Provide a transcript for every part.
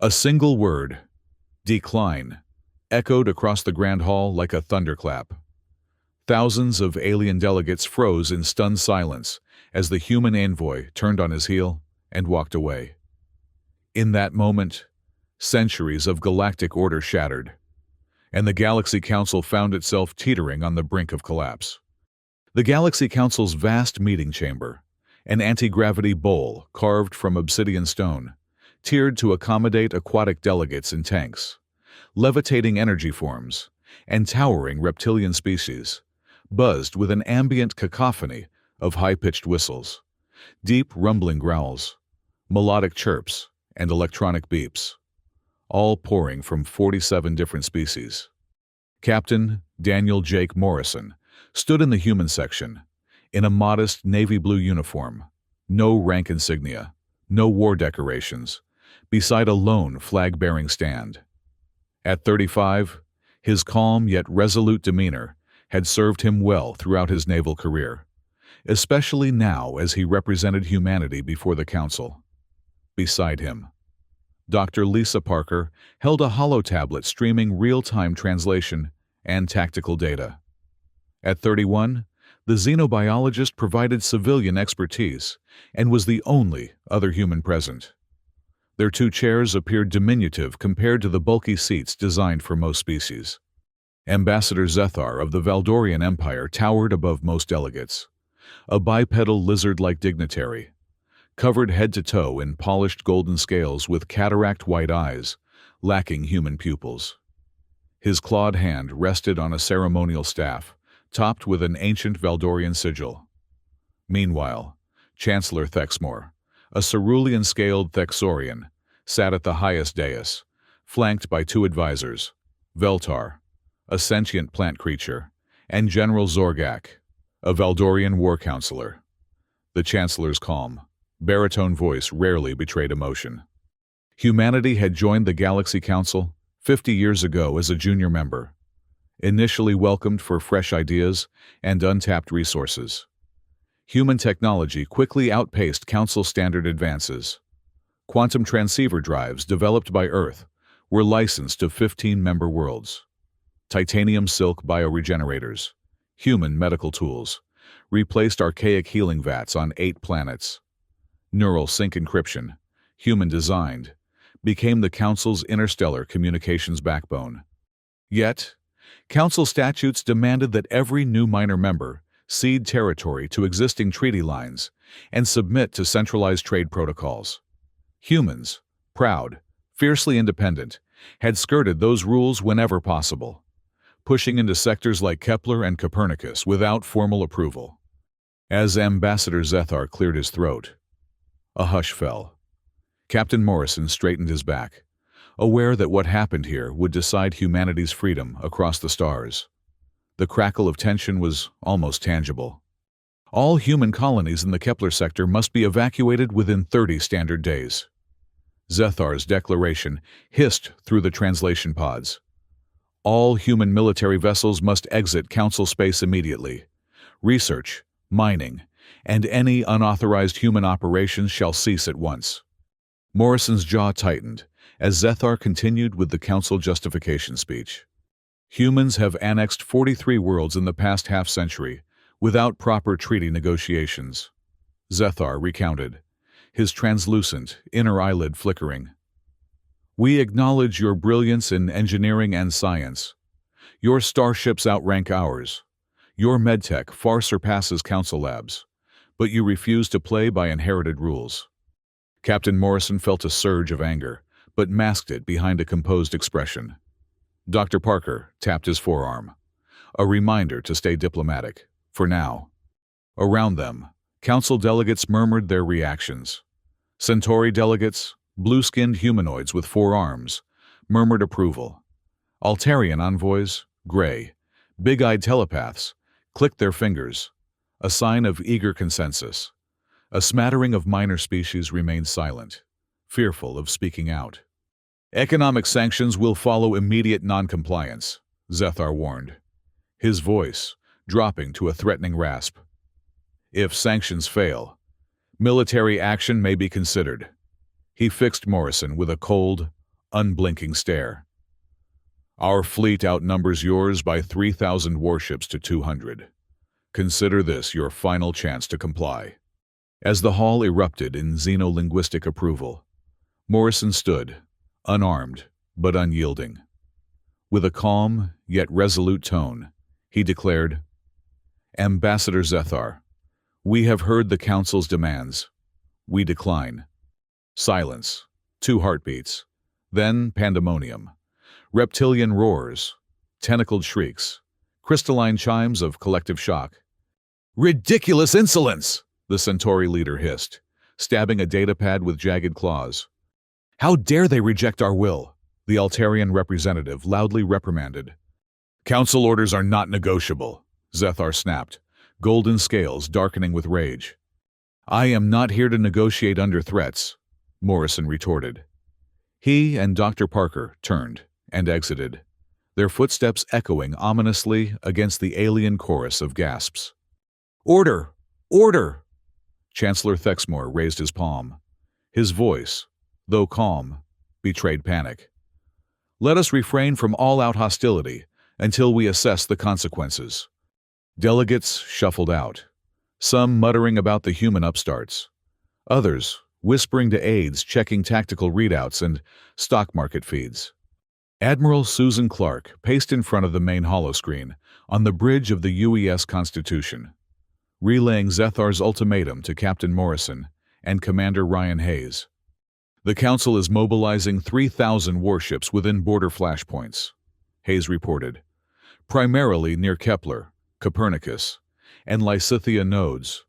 A single word, decline, echoed across the Grand Hall like a thunderclap. Thousands of alien delegates froze in stunned silence as the human envoy turned on his heel and walked away. In that moment, centuries of galactic order shattered, and the Galaxy Council found itself teetering on the brink of collapse. The Galaxy Council's vast meeting chamber, an anti-gravity bowl carved from obsidian stone, tiered to accommodate aquatic delegates in tanks, levitating energy forms, and towering reptilian species, buzzed with an ambient cacophony of high-pitched whistles, deep rumbling growls, melodic chirps, and electronic beeps, all pouring from 47 different species. Captain Daniel Jake Morrison stood in the human section, in a modest navy blue uniform, no rank insignia, no war decorations, beside a lone flag-bearing stand. At 35, his calm yet resolute demeanor had served him well throughout his naval career, especially now as he represented humanity before the Council. Beside him, Dr. Lisa Parker held a holotablet streaming real-time translation and tactical data. At 31, the xenobiologist provided civilian expertise and was the only other human present. Their two chairs appeared diminutive compared to the bulky seats designed for most species. Ambassador Zethar of the Valdorian Empire towered above most delegates, a bipedal lizard-like dignitary, covered head to toe in polished golden scales with cataract-white eyes, lacking human pupils. His clawed hand rested on a ceremonial staff, topped with an ancient Valdorian sigil. Meanwhile, Chancellor Thexmore, a cerulean-scaled Thexorian, sat at the highest dais, flanked by two advisors, Veltar, a sentient plant creature, and General Zorgak, a Valdorian war counselor. The Chancellor's calm, baritone voice rarely betrayed emotion. Humanity had joined the Galaxy Council 50 years ago as a junior member, initially welcomed for fresh ideas and untapped resources. Human technology quickly outpaced Council standard advances. Quantum transceiver drives developed by Earth were licensed to 15 member worlds. Titanium silk bioregenerators, human medical tools, replaced archaic healing vats on 8 planets. Neural sync encryption, human-designed, became the Council's interstellar communications backbone. Yet, Council statutes demanded that every new minor member cede territory to existing treaty lines and submit to centralized trade protocols. Humans, proud, fiercely independent, had skirted those rules whenever possible, pushing into sectors like Kepler and Copernicus without formal approval. As Ambassador Zethar cleared his throat, a hush fell. Captain Morrison straightened his back, aware that what happened here would decide humanity's freedom across the stars. The crackle of tension was almost tangible. All human colonies in the Kepler sector must be evacuated within 30 standard days. Zethar's declaration hissed through the translation pods. All human military vessels must exit Council space immediately. Research, mining, and any unauthorized human operations shall cease at once. Morrison's jaw tightened as Zethar continued with the Council justification speech. Humans have annexed 43 worlds in the past half-century without proper treaty negotiations. Zethar recounted, his translucent inner eyelid flickering. We acknowledge your brilliance in engineering and science. Your starships outrank ours. Your medtech far surpasses Council labs, but you refuse to play by inherited rules. Captain Morrison felt a surge of anger, but masked it behind a composed expression. Dr. Parker tapped his forearm, a reminder to stay diplomatic, for now. Around them, Council delegates murmured their reactions. Centauri delegates, blue-skinned humanoids with 4 arms, murmured approval. Altarian envoys, gray, big-eyed telepaths, clicked their fingers, a sign of eager consensus. A smattering of minor species remained silent, fearful of speaking out. Economic sanctions will follow immediate non-compliance, Zethar warned, his voice dropping to a threatening rasp. If sanctions fail, military action may be considered. He fixed Morrison with a cold, unblinking stare. Our fleet outnumbers yours by 3,000 warships to 200. Consider this your final chance to comply. As the hall erupted in xenolinguistic approval, Morrison stood, unarmed but unyielding. With a calm yet resolute tone, he declared, "Ambassador Zethar, we have heard the Council's demands. We decline." Silence. 2 heartbeats. Then pandemonium. Reptilian roars. Tentacled shrieks. Crystalline chimes of collective shock. "Ridiculous insolence!" the Centauri leader hissed, stabbing a datapad with jagged claws. "How dare they reject our will?" the Altarian representative loudly reprimanded. "Council orders are not negotiable," Zethar snapped, golden scales darkening with rage. "I am not here to negotiate under threats," Morrison retorted. He and Dr. Parker turned and exited, their footsteps echoing ominously against the alien chorus of gasps. "Order! Order!" Chancellor Thexmore raised his palm. His voice, though calm, betrayed panic. "Let us refrain from all-out hostility until we assess the consequences." Delegates shuffled out, some muttering about the human upstarts, others whispering to aides checking tactical readouts and stock market feeds. Admiral Susan Clark paced in front of the main holoscreen on the bridge of the UES Constitution, relaying Zethar's ultimatum to Captain Morrison and Commander Ryan Hayes. "The Council is mobilizing 3,000 warships within border flashpoints," Hayes reported, "primarily near Kepler, Copernicus, and Lysithea nodes.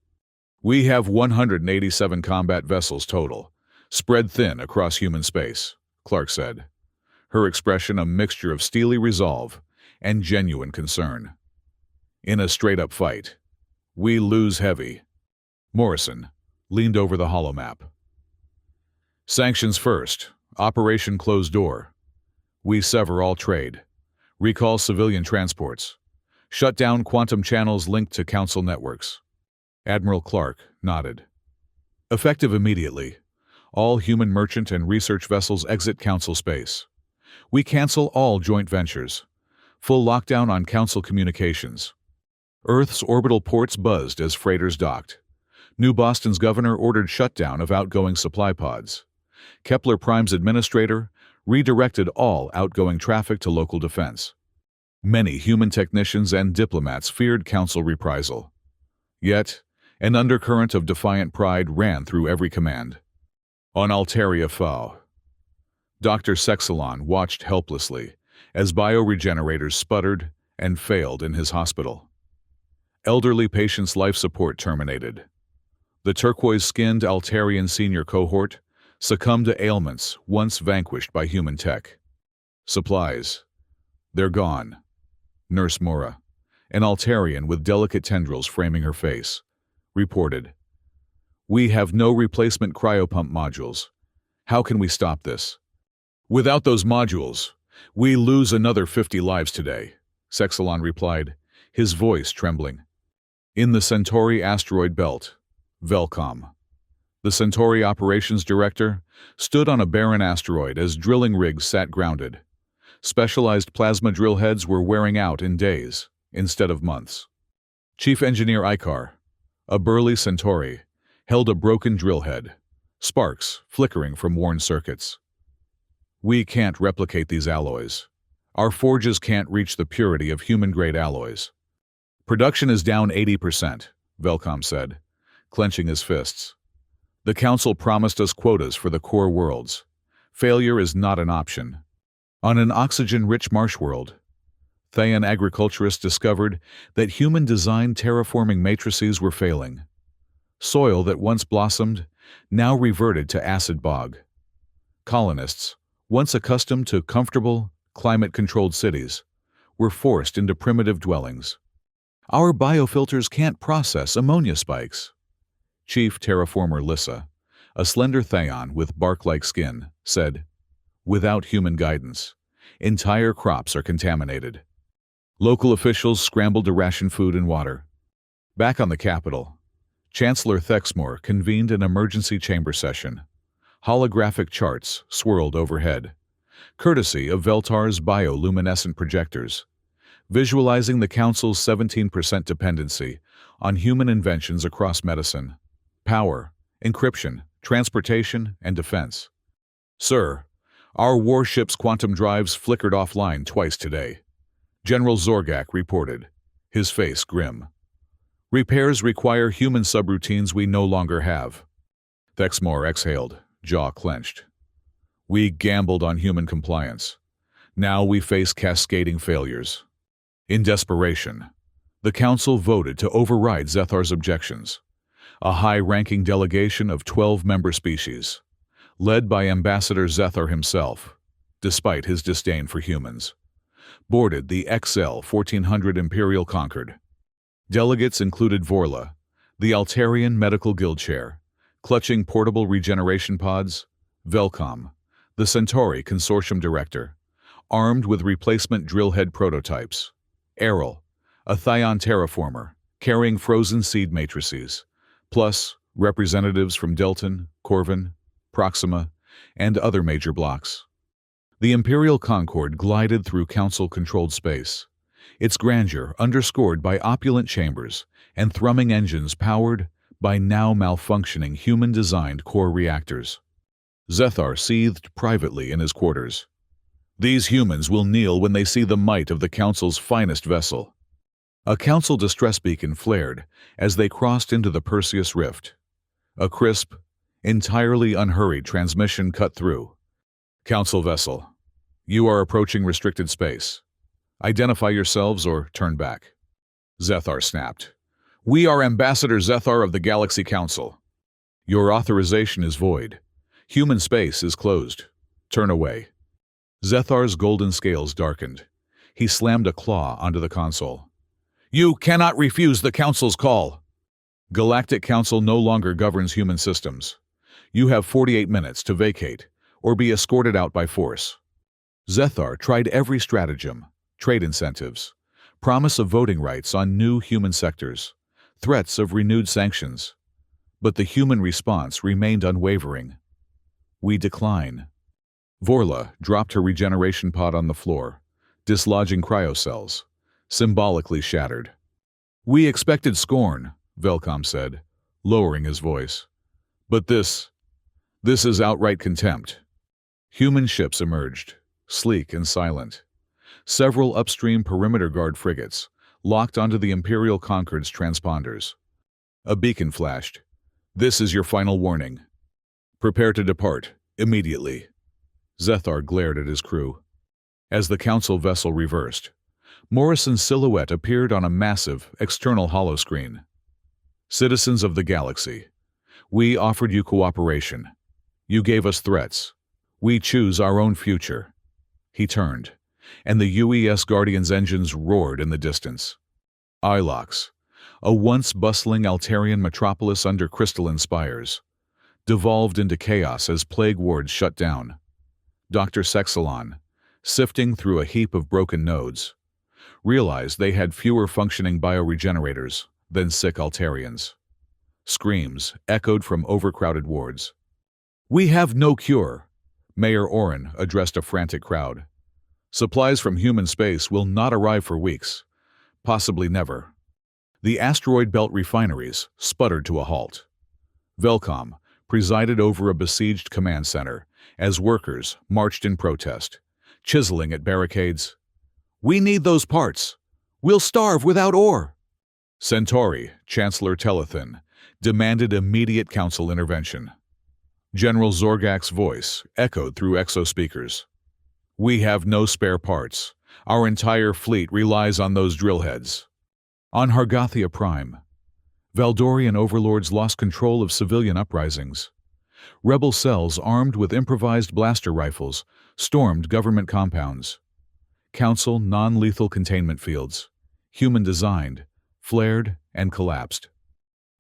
We have 187 combat vessels total, spread thin across human space," Clark said, her expression a mixture of steely resolve and genuine concern. "In a straight-up fight, we lose heavy." Morrison leaned over the holomap. "Sanctions first. Operation Closed Door. We sever all trade. Recall civilian transports. Shut down quantum channels linked to Council networks." Admiral Clark nodded. "Effective immediately. All human merchant and research vessels exit Council space. We cancel all joint ventures. Full lockdown on Council communications." Earth's orbital ports buzzed as freighters docked. New Boston's governor ordered shutdown of outgoing supply pods. Kepler Prime's administrator redirected all outgoing traffic to local defense. Many human technicians and diplomats feared Council reprisal. Yet, an undercurrent of defiant pride ran through every command. On Altaria Fau, Dr. Sexalon watched helplessly as bioregenerators sputtered and failed in his hospital. Elderly patients' life support terminated. The turquoise-skinned Altarian senior cohort succumbed to ailments once vanquished by human tech. Supplies. "They're gone," Nurse Mora, an Altarian with delicate tendrils framing her face, reported. "We have no replacement cryopump modules. How can we stop this?" "Without those modules, we lose another 50 lives today," Sexalon replied, his voice trembling. In the Centauri asteroid belt, Velcom, the Centauri operations director, stood on a barren asteroid as drilling rigs sat grounded. Specialized plasma drill heads were wearing out in days instead of months. Chief Engineer Icar, a burly Centauri, held a broken drill head, sparks flickering from worn circuits. "We can't replicate these alloys. Our forges can't reach the purity of human-grade alloys." "Production is down 80%, Velcom said, clenching his fists. "The Council promised us quotas for the core worlds. Failure is not an option." On an oxygen-rich marsh world, Thayan agriculturists discovered that human-designed terraforming matrices were failing. Soil that once blossomed now reverted to acid bog. Colonists, once accustomed to comfortable, climate-controlled cities, were forced into primitive dwellings. "Our biofilters can't process ammonia spikes," Chief Terraformer Lissa, a slender Thayan with bark-like skin, said. "Without human guidance, entire crops are contaminated." Local officials scrambled to ration food and water. Back on the Capitol, Chancellor Thexmore convened an emergency chamber session. Holographic charts swirled overhead, courtesy of Veltar's bioluminescent projectors, visualizing the Council's 17% dependency on human inventions across medicine, power, encryption, transportation, and defense. Sir, our warship's quantum drives flickered offline twice today, General Zorgak reported, his face grim. Repairs require human subroutines we no longer have. Thexmore exhaled, jaw clenched. We gambled on human compliance. Now we face cascading failures. In desperation, the Council voted to override Zethar's objections. A high-ranking delegation of 12 member species, led by Ambassador Zethar himself, despite his disdain for humans, boarded the XL 1400 Imperial Concord. Delegates included Vorla, the Altarian Medical Guild Chair, clutching portable regeneration pods, Velcom, the Centauri Consortium Director, armed with replacement drillhead prototypes, Errol, a Thion terraformer, carrying frozen seed matrices, plus representatives from Delton, Corvin, Proxima, and other major blocks. The Imperial Concord glided through Council-controlled space, its grandeur underscored by opulent chambers and thrumming engines powered by now malfunctioning human-designed core reactors. Zethar seethed privately in his quarters. These humans will kneel when they see the might of the Council's finest vessel. A Council distress beacon flared as they crossed into the Perseus Rift. A crisp, entirely unhurried transmission cut through. Council vessel, you are approaching restricted space. Identify yourselves or turn back. Zethar snapped. We are Ambassador Zethar of the Galaxy Council. Your authorization is void. Human space is closed. Turn away. Zethar's golden scales darkened. He slammed a claw onto the console. You cannot refuse the Council's call. Galactic Council no longer governs human systems. You have 48 minutes to vacate or be escorted out by force. Zethar tried every stratagem, trade incentives, promise of voting rights on new human sectors, threats of renewed sanctions. But the human response remained unwavering. We decline. Vorla dropped her regeneration pod on the floor, dislodging cryocells, symbolically shattered. We expected scorn, Velcom said, lowering his voice. But this is outright contempt. Human ships emerged, sleek and silent. Several upstream perimeter guard frigates locked onto the Imperial Concord's transponders. A beacon flashed. This is your final warning. Prepare to depart, immediately. Zethar glared at his crew. As the Council vessel reversed, Morrison's silhouette appeared on a massive, external holoscreen. Citizens of the galaxy, we offered you cooperation. You gave us threats. We choose our own future. He turned, and the UES Guardian's engines roared in the distance. Ilox, a once bustling Altarian metropolis under crystalline spires, devolved into chaos as plague wards shut down. Dr. Sexalon, sifting through a heap of broken nodes, realized they had fewer functioning bioregenerators than sick Altarians. Screams echoed from overcrowded wards. We have no cure, Mayor Oren addressed a frantic crowd. Supplies from human space will not arrive for weeks, possibly never. The asteroid belt refineries sputtered to a halt. Velcom presided over a besieged command center as workers marched in protest, chiseling at barricades. We need those parts. We'll starve without ore. Centauri, Chancellor Telethin, demanded immediate Council intervention. General Zorgak's voice echoed through exospeakers. We have no spare parts. Our entire fleet relies on those drillheads. On Hargathia Prime, Valdorian overlords lost control of civilian uprisings. Rebel cells armed with improvised blaster rifles stormed government compounds. Council non-lethal containment fields, human-designed, flared and collapsed.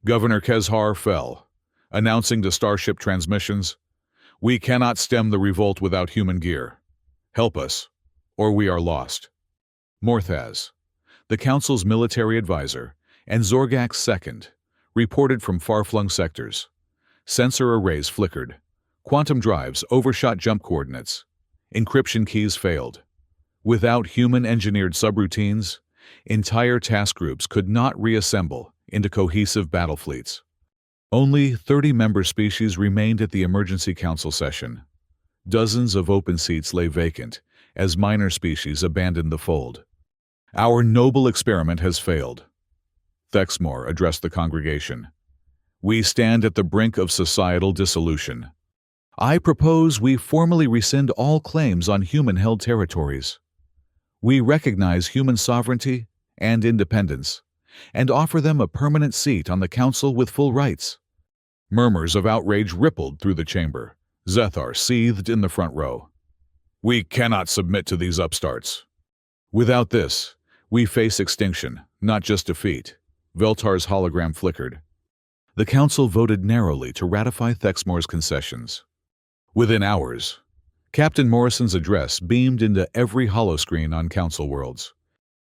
Governor Kezhar fell, announcing to Starship transmissions, "We cannot stem the revolt without human gear. Help us, or we are lost." Morthaz, the Council's military advisor, and Zorgak's second, reported from far-flung sectors. Sensor arrays flickered. Quantum drives overshot jump coordinates. Encryption keys failed. Without human-engineered subroutines, entire task groups could not reassemble into cohesive battle fleets. Only 30 member species remained at the Emergency Council session. Dozens of open seats lay vacant as minor species abandoned the fold. Our noble experiment has failed. Thexmore addressed the congregation. We stand at the brink of societal dissolution. I propose we formally rescind all claims on human-held territories. We recognize human sovereignty and independence, and offer them a permanent seat on the council with full rights. Murmurs of outrage rippled through the chamber. Zethar seethed in the front row. We cannot submit to these upstarts. Without this, we face extinction, not just defeat. Veltar's hologram flickered. The council voted narrowly to ratify Thexmore's concessions. Within hours, Captain Morrison's address beamed into every holoscreen on Council Worlds.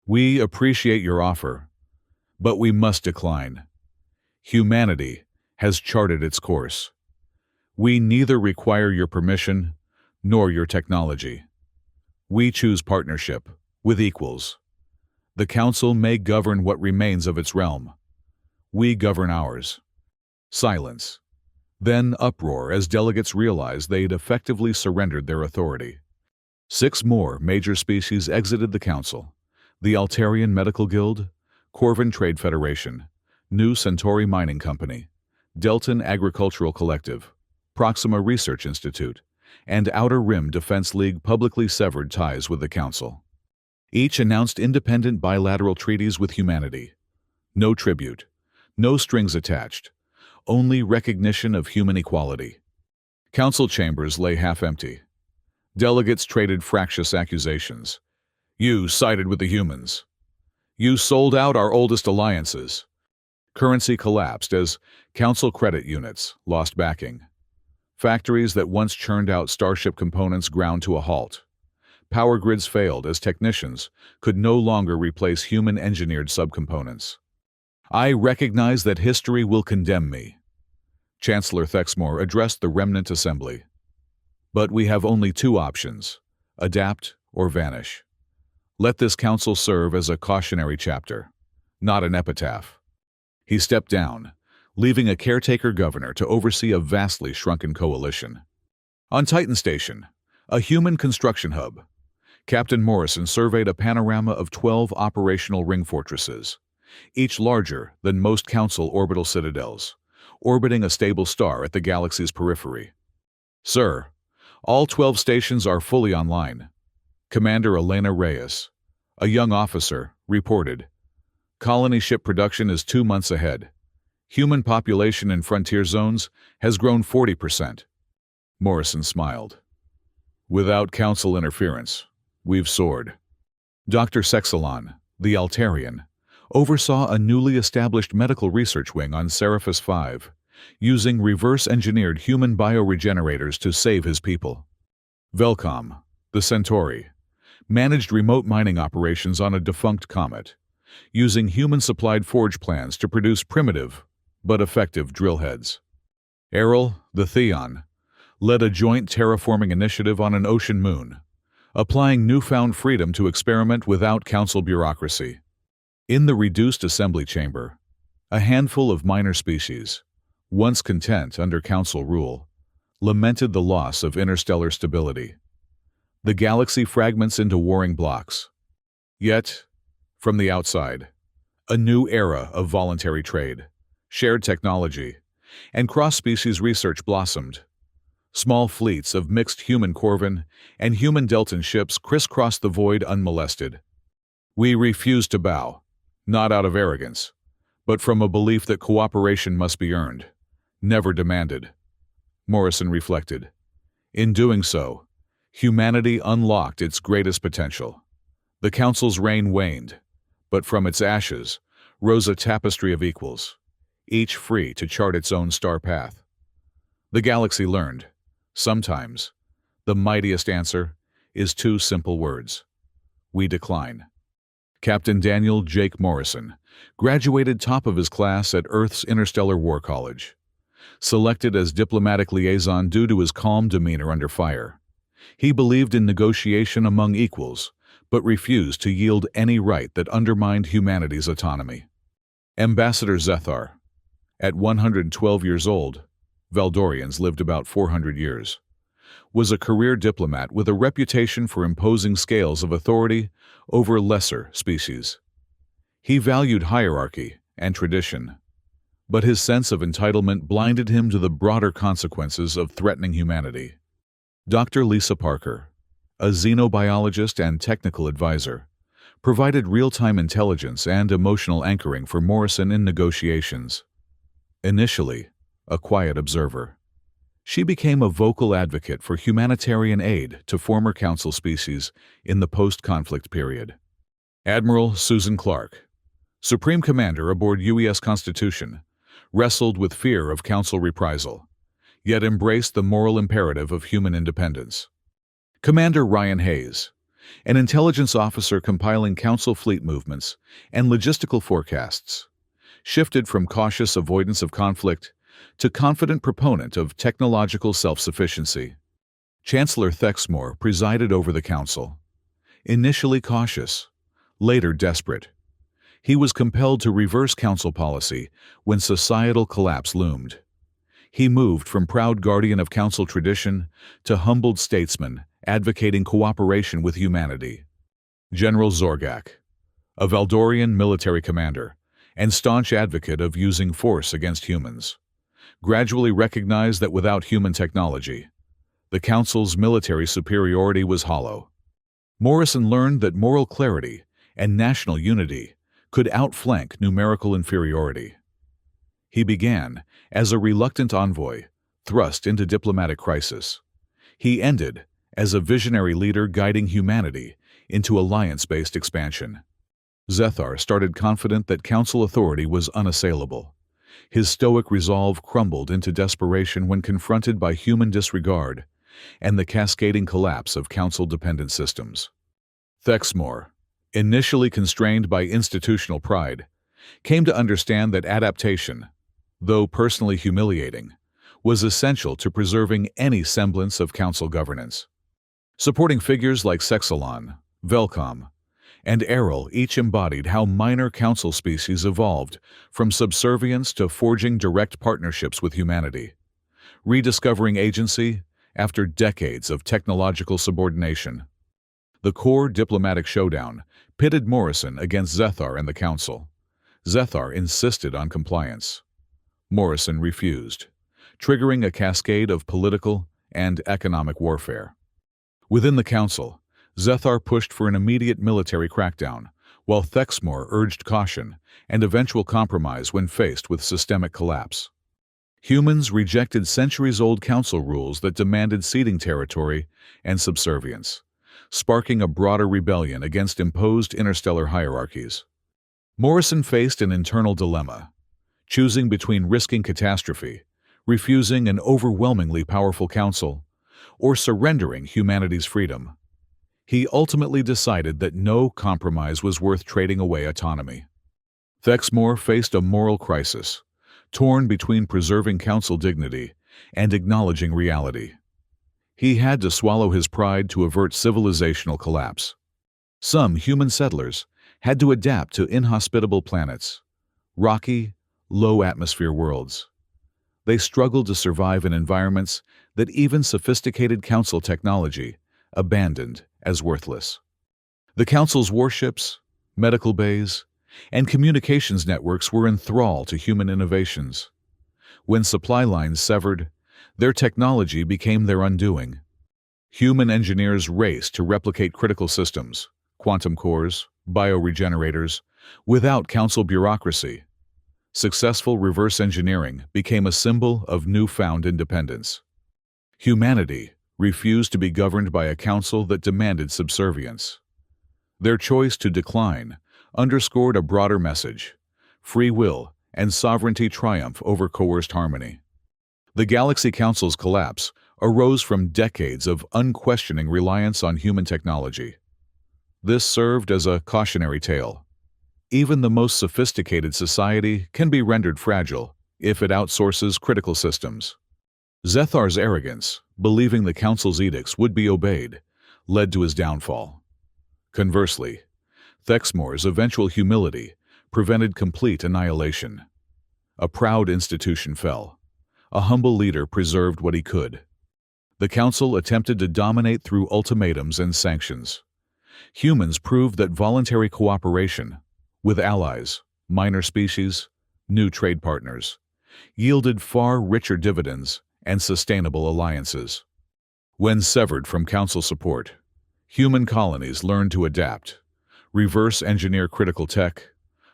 We appreciate your offer, but we must decline. Humanity has charted its course. We neither require your permission nor your technology. We choose partnership with equals. The Council may govern what remains of its realm. We govern ours. Silence. Then uproar as delegates realized they'd effectively surrendered their authority. 6 more major species exited the Council: the Altarian Medical Guild, Corvin Trade Federation, New Centauri Mining Company, Delton Agricultural Collective, Proxima Research Institute, and Outer Rim Defense League publicly severed ties with the Council. Each announced independent bilateral treaties with humanity. No tribute, no strings attached, only recognition of human equality. Council chambers lay half-empty. Delegates traded fractious accusations. You sided with the humans. You sold out our oldest alliances. Currency collapsed as Council credit units lost backing. Factories that once churned out Starship components ground to a halt. Power grids failed as technicians could no longer replace human-engineered subcomponents. I recognize that history will condemn me. Chancellor Thexmore addressed the remnant assembly. But we have only 2 options: adapt or vanish. Let this council serve as a cautionary chapter, not an epitaph. He stepped down, leaving a caretaker governor to oversee a vastly shrunken coalition. On Titan Station, a human construction hub, Captain Morrison surveyed a panorama of 12 operational ring fortresses, each larger than most Council orbital citadels, orbiting a stable star at the galaxy's periphery. Sir, all 12 stations are fully online. Commander Elena Reyes, a young officer, reported. Colony ship production is 2 months ahead. Human population in frontier zones has grown 40%. Morrison smiled. Without Council interference, we've soared. Dr. Sexalon, the Altarian, oversaw a newly established medical research wing on Seraphis 5, using reverse-engineered human bioregenerators to save his people. Velcom, the Centauri, managed remote mining operations on a defunct comet, using human-supplied forge plans to produce primitive but effective drill heads. Errol, the Theon, led a joint terraforming initiative on an ocean moon, applying newfound freedom to experiment without Council bureaucracy. In the reduced assembly chamber, a handful of minor species, once content under Council rule, lamented the loss of interstellar stability. The galaxy fragments into warring blocks. Yet, from the outside, a new era of voluntary trade, shared technology, and cross-species research blossomed. Small fleets of mixed human Corvin and human Deltan ships crisscrossed the void unmolested. We refused to bow, not out of arrogance, but from a belief that cooperation must be earned, never demanded. Morrison reflected. In doing so, humanity unlocked its greatest potential. The Council's reign waned, but from its ashes rose a tapestry of equals, each free to chart its own star path. The galaxy learned, sometimes, the mightiest answer is 2 simple words. We decline. Captain Daniel Jake Morrison graduated top of his class at Earth's Interstellar War College. Selected as diplomatic liaison due to his calm demeanor under fire, He believed in negotiation among equals, but refused to yield any right that undermined humanity's autonomy. Ambassador Zethar. At 112 years old, Valdorians lived about 400 years, was a career diplomat with a reputation for imposing scales of authority over lesser species. He valued hierarchy and tradition, but his sense of entitlement blinded him to the broader consequences of threatening humanity. Dr. Lisa Parker, a xenobiologist and technical advisor, provided real-time intelligence and emotional anchoring for Morrison in negotiations. Initially, a quiet observer, she became a vocal advocate for humanitarian aid to former Council species in the post-conflict period. Admiral Susan Clark, Supreme Commander aboard UES Constitution, wrestled with fear of Council reprisal, yet embraced the moral imperative of human independence. Commander Ryan Hayes, an intelligence officer compiling Council fleet movements and logistical forecasts, shifted from cautious avoidance of conflict to confident proponent of technological self-sufficiency. Chancellor Thexmore presided over the Council. Initially cautious, later desperate, he was compelled to reverse Council policy when societal collapse loomed. He moved from proud guardian of Council tradition to humbled statesman advocating cooperation with humanity. General Zorgak, a Valdorian military commander and staunch advocate of using force against humans, gradually recognized that without human technology, the Council's military superiority was hollow. Morrison learned that moral clarity and national unity could outflank numerical inferiority. He began as a reluctant envoy, thrust into diplomatic crisis. He ended as a visionary leader guiding humanity into alliance-based expansion. Zethar started confident that Council authority was unassailable. His stoic resolve crumbled into desperation when confronted by human disregard and the cascading collapse of Council-dependent systems. Thexmore, initially constrained by institutional pride, came to understand that adaptation, though personally humiliating, was essential to preserving any semblance of Council governance. Supporting figures like Sexalon, Velcom, and Errol each embodied how minor Council species evolved from subservience to forging direct partnerships with humanity, rediscovering agency after decades of technological subordination. The core diplomatic showdown pitted Morrison against Zethar and the Council. Zethar insisted on compliance. Morrison refused, triggering a cascade of political and economic warfare. Within the Council, Zethar pushed for an immediate military crackdown, while Thexmore urged caution and eventual compromise when faced with systemic collapse. Humans rejected centuries-old Council rules that demanded ceding territory and subservience, sparking a broader rebellion against imposed interstellar hierarchies. Morrison faced an internal dilemma, choosing between risking catastrophe, refusing an overwhelmingly powerful Council, or surrendering humanity's freedom. He ultimately decided that no compromise was worth trading away autonomy. Thexmore faced a moral crisis, torn between preserving Council dignity and acknowledging reality. He had to swallow his pride to avert civilizational collapse. Some human settlers had to adapt to inhospitable planets, rocky, low-atmosphere worlds. They struggled to survive in environments that even sophisticated Council technology abandoned as worthless. The Council's warships, medical bays, and communications networks were in thrall to human innovations. When supply lines severed, their technology became their undoing. Human engineers raced to replicate critical systems, quantum cores, bioregenerators, without Council bureaucracy. Successful reverse engineering became a symbol of newfound independence. Humanity refused to be governed by a Council that demanded subservience. Their choice to decline underscored a broader message: free will and sovereignty triumph over coerced harmony. The Galaxy Council's collapse arose from decades of unquestioning reliance on human technology. This served as a cautionary tale. Even the most sophisticated society can be rendered fragile if it outsources critical systems. Zethar's arrogance, believing the council's edicts would be obeyed, led to his downfall. Conversely, Thexmore's eventual humility prevented complete annihilation. A proud institution fell. A humble leader preserved what he could. The council attempted to dominate through ultimatums and sanctions. Humans proved that voluntary cooperation with allies, minor species, new trade partners, yielded far richer dividends and sustainable alliances. When severed from council support, human colonies learned to adapt, reverse engineer critical tech,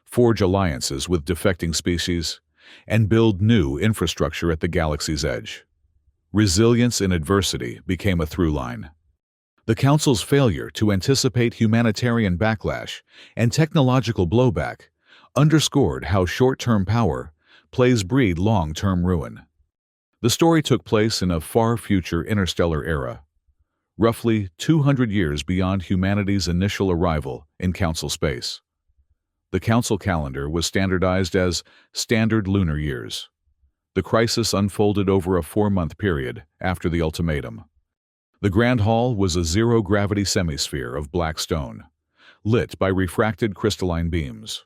forge alliances with defecting species, and build new infrastructure at the galaxy's edge. Resilience in adversity became a through line. The Council's failure to anticipate humanitarian backlash and technological blowback underscored how short-term power plays breed long-term ruin. The story took place in a far-future interstellar era, roughly 200 years beyond humanity's initial arrival in Council space. The Council calendar was standardized as standard lunar years. The crisis unfolded over a 4-month period after the ultimatum. The Grand Hall was a zero-gravity semisphere of black stone, lit by refracted crystalline beams,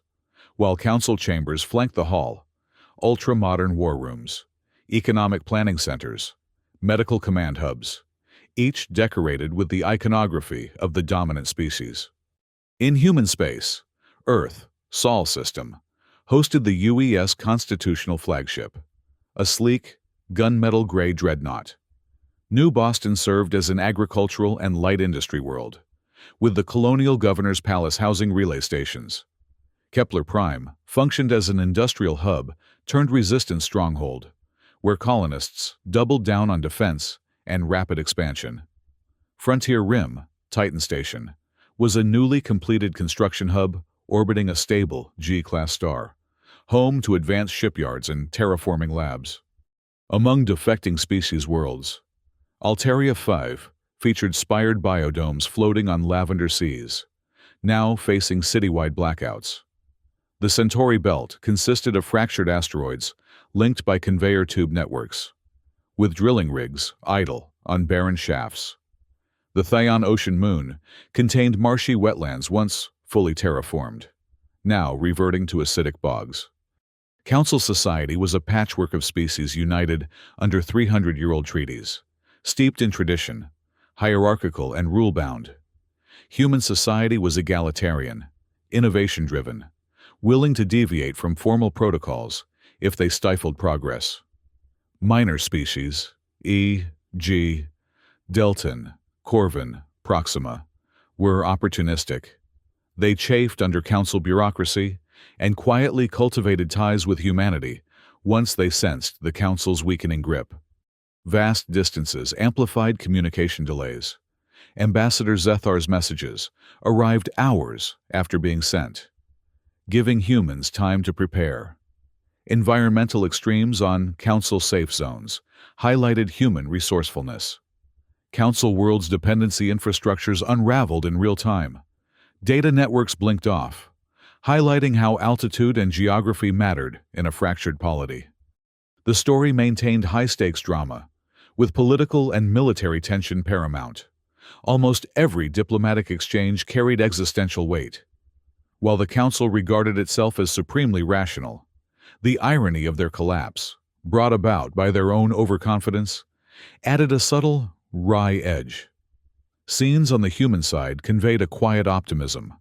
while council chambers flanked the hall, ultra-modern war rooms, economic planning centers, medical command hubs, each decorated with the iconography of the dominant species. In human space, Earth, Sol system, hosted the UES constitutional flagship, a sleek, gunmetal gray dreadnought. New Boston served as an agricultural and light industry world, with the colonial governor's palace housing relay stations. Kepler Prime functioned as an industrial hub turned resistance stronghold, where colonists doubled down on defense and rapid expansion. Frontier Rim, Titan Station, was a newly completed construction hub orbiting a stable G-class star, home to advanced shipyards and terraforming labs. Among defecting species worlds, Altaria 5 featured spired biodomes floating on lavender seas, now facing citywide blackouts. The Centauri belt consisted of fractured asteroids linked by conveyor tube networks, with drilling rigs idle on barren shafts. The Thyon Ocean moon contained marshy wetlands once fully terraformed, now reverting to acidic bogs. Council society was a patchwork of species united under 300-year-old treaties, steeped in tradition, hierarchical and rule-bound. Human society was egalitarian, innovation-driven, willing to deviate from formal protocols if they stifled progress. Minor species, e.g., Delton, Corvin, Proxima, were opportunistic. They chafed under council bureaucracy and quietly cultivated ties with humanity once they sensed the council's weakening grip. Vast distances amplified communication delays. Ambassador Zethar's messages arrived hours after being sent, giving humans time to prepare. Environmental extremes on council safe zones highlighted human resourcefulness. Council world's dependency infrastructures unraveled in real time. Data networks blinked off, highlighting how altitude and geography mattered in a fractured polity. The story maintained high-stakes drama, with political and military tension paramount. Almost every diplomatic exchange carried existential weight. While the Council regarded itself as supremely rational, the irony of their collapse, brought about by their own overconfidence, added a subtle, wry edge. Scenes on the human side conveyed a quiet optimism.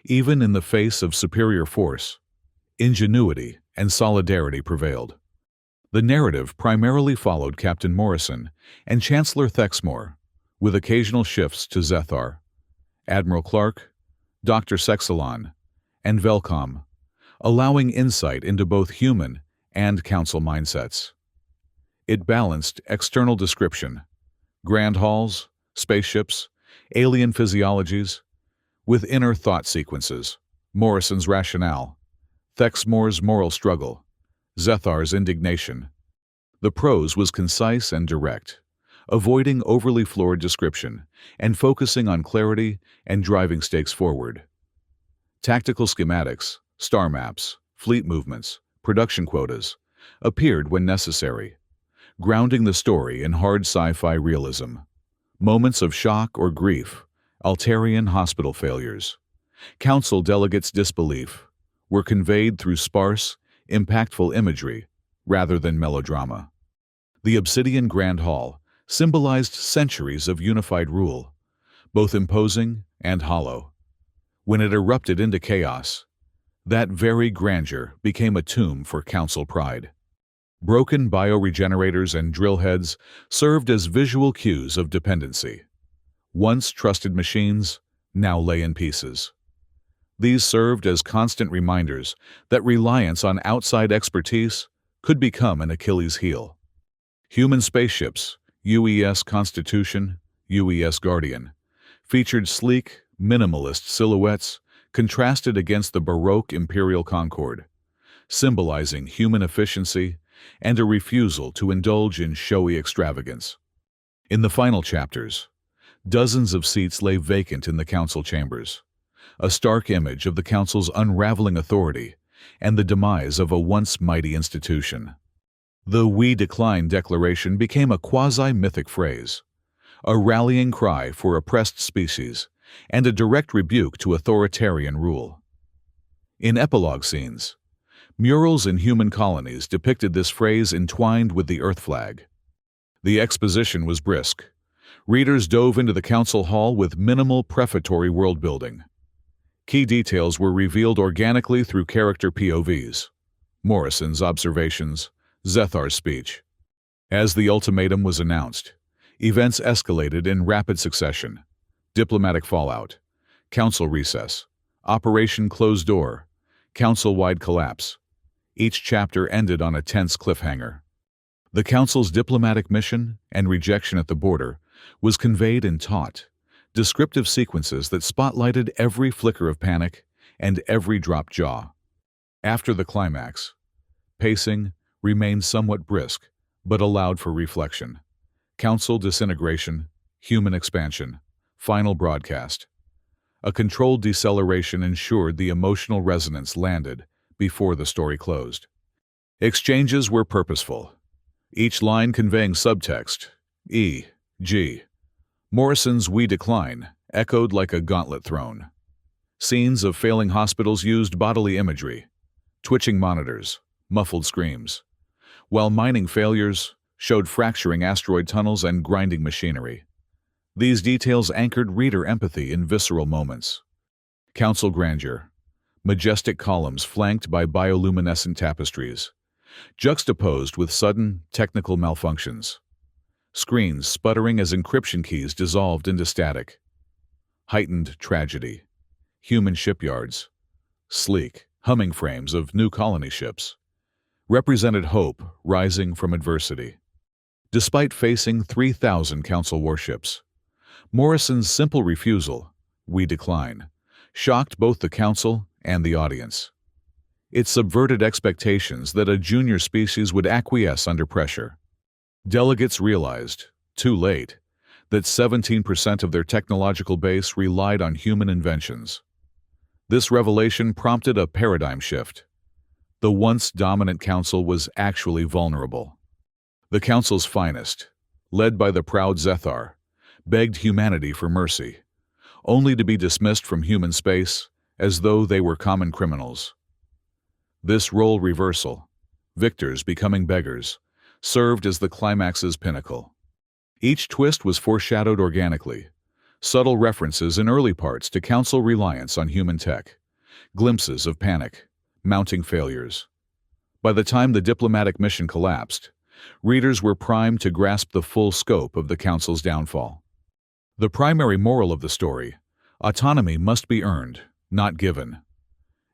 Even in the face of superior force, ingenuity and solidarity prevailed. The narrative primarily followed Captain Morrison and Chancellor Thexmore, with occasional shifts to Zethar, Admiral Clark, Dr. Sexalon, and Velcom, allowing insight into both human and council mindsets. It balanced external description, grand halls, spaceships, alien physiologies, with inner thought sequences, Morrison's rationale, Thexmore's moral struggle, Zethar's indignation. The prose was concise and direct, avoiding overly florid description and focusing on clarity and driving stakes forward. Tactical schematics, star maps, fleet movements, production quotas appeared when necessary, grounding the story in hard sci-fi realism. Moments of shock or grief, Altarian hospital failures, council delegates' disbelief, were conveyed through sparse, impactful imagery rather than melodrama. The Obsidian Grand Hall symbolized centuries of unified rule, both imposing and hollow. When it erupted into chaos, that very grandeur became a tomb for council pride. Broken bioregenerators and drill heads served as visual cues of dependency. Once trusted machines now lay in pieces. These served as constant reminders that reliance on outside expertise could become an Achilles heel. Human spaceships, UES Constitution, UES Guardian, featured sleek, minimalist silhouettes contrasted against the Baroque Imperial Concorde, symbolizing human efficiency and a refusal to indulge in showy extravagance. In the final chapters, dozens of seats lay vacant in the council chambers, a stark image of the council's unraveling authority and the demise of a once mighty institution. The "We Decline" declaration became a quasi-mythic phrase, a rallying cry for oppressed species and a direct rebuke to authoritarian rule. In epilogue scenes, murals in human colonies depicted this phrase entwined with the Earth flag. The exposition was brisk. Readers dove into the council hall with minimal prefatory world-building. Key details were revealed organically through character POVs, Morrison's observations, Zethar's speech. As the ultimatum was announced, events escalated in rapid succession. Diplomatic fallout, council recess, Operation Closed Door, council-wide collapse. Each chapter ended on a tense cliffhanger. The council's diplomatic mission and rejection at the border was conveyed in taut, descriptive sequences that spotlighted every flicker of panic and every dropped jaw. After the climax, pacing remained somewhat brisk, but allowed for reflection. Council disintegration, human expansion, final broadcast. A controlled deceleration ensured the emotional resonance landed before the story closed. Exchanges were purposeful, each line conveying subtext, e.g. Morrison's "We Decline" echoed like a gauntlet thrown. Scenes of failing hospitals used bodily imagery, twitching monitors, muffled screams, while mining failures showed fracturing asteroid tunnels and grinding machinery. These details anchored reader empathy in visceral moments. Council grandeur, majestic columns flanked by bioluminescent tapestries, juxtaposed with sudden technical malfunctions. Screens sputtering as encryption keys dissolved into static. Heightened tragedy. Human shipyards, sleek, humming frames of new colony ships, represented hope rising from adversity. Despite facing 3,000 council warships, Morrison's simple refusal, "We decline," shocked both the council and the audience. It subverted expectations that a junior species would acquiesce under pressure. Delegates realized, too late, that 17% of their technological base relied on human inventions. This revelation prompted a paradigm shift. The once dominant council was actually vulnerable. The council's finest, led by the proud Zethar, begged humanity for mercy, only to be dismissed from human space as though they were common criminals. This role reversal, victors becoming beggars, served as the climax's pinnacle. Each twist was foreshadowed organically, subtle references in early parts to council reliance on human tech, glimpses of panic, mounting failures. By the time the diplomatic mission collapsed, readers were primed to grasp the full scope of the council's downfall. The primary moral of the story: autonomy must be earned, not given.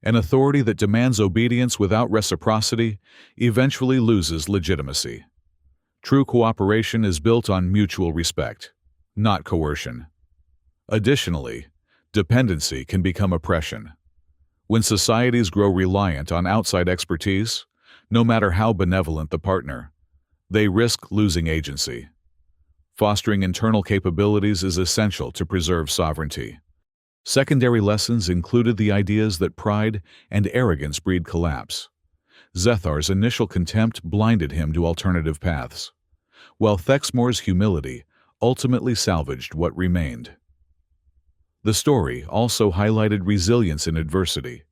An authority that demands obedience without reciprocity eventually loses legitimacy. True cooperation is built on mutual respect, not coercion. Additionally, dependency can become oppression. When societies grow reliant on outside expertise, no matter how benevolent the partner, they risk losing agency. Fostering internal capabilities is essential to preserve sovereignty. Secondary lessons included the ideas that pride and arrogance breed collapse. Zethar's initial contempt blinded him to alternative paths. while Thexmore's humility ultimately salvaged what remained. The story also highlighted resilience in adversity,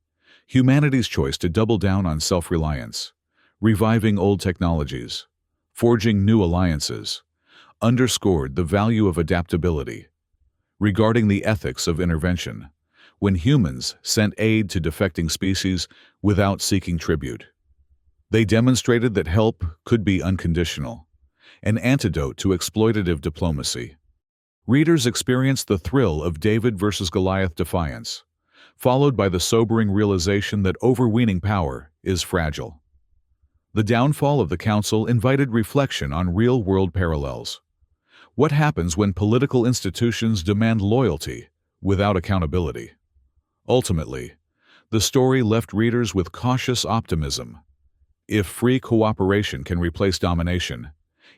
humanity's choice to double down on self-reliance, reviving old technologies, forging new alliances, underscored the value of adaptability. Regarding the ethics of intervention, when humans sent aid to defecting species without seeking tribute, they demonstrated that help could be unconditional, an antidote to exploitative diplomacy. Readers experienced the thrill of David versus Goliath defiance, followed by the sobering realization that overweening power is fragile. The downfall of the Council invited reflection on real-world parallels. What happens when political institutions demand loyalty without accountability? Ultimately, the story left readers with cautious optimism. If free cooperation can replace domination,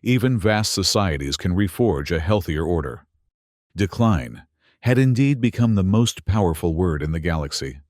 even vast societies can reforge a healthier order. Decline had indeed become the most powerful word in the galaxy.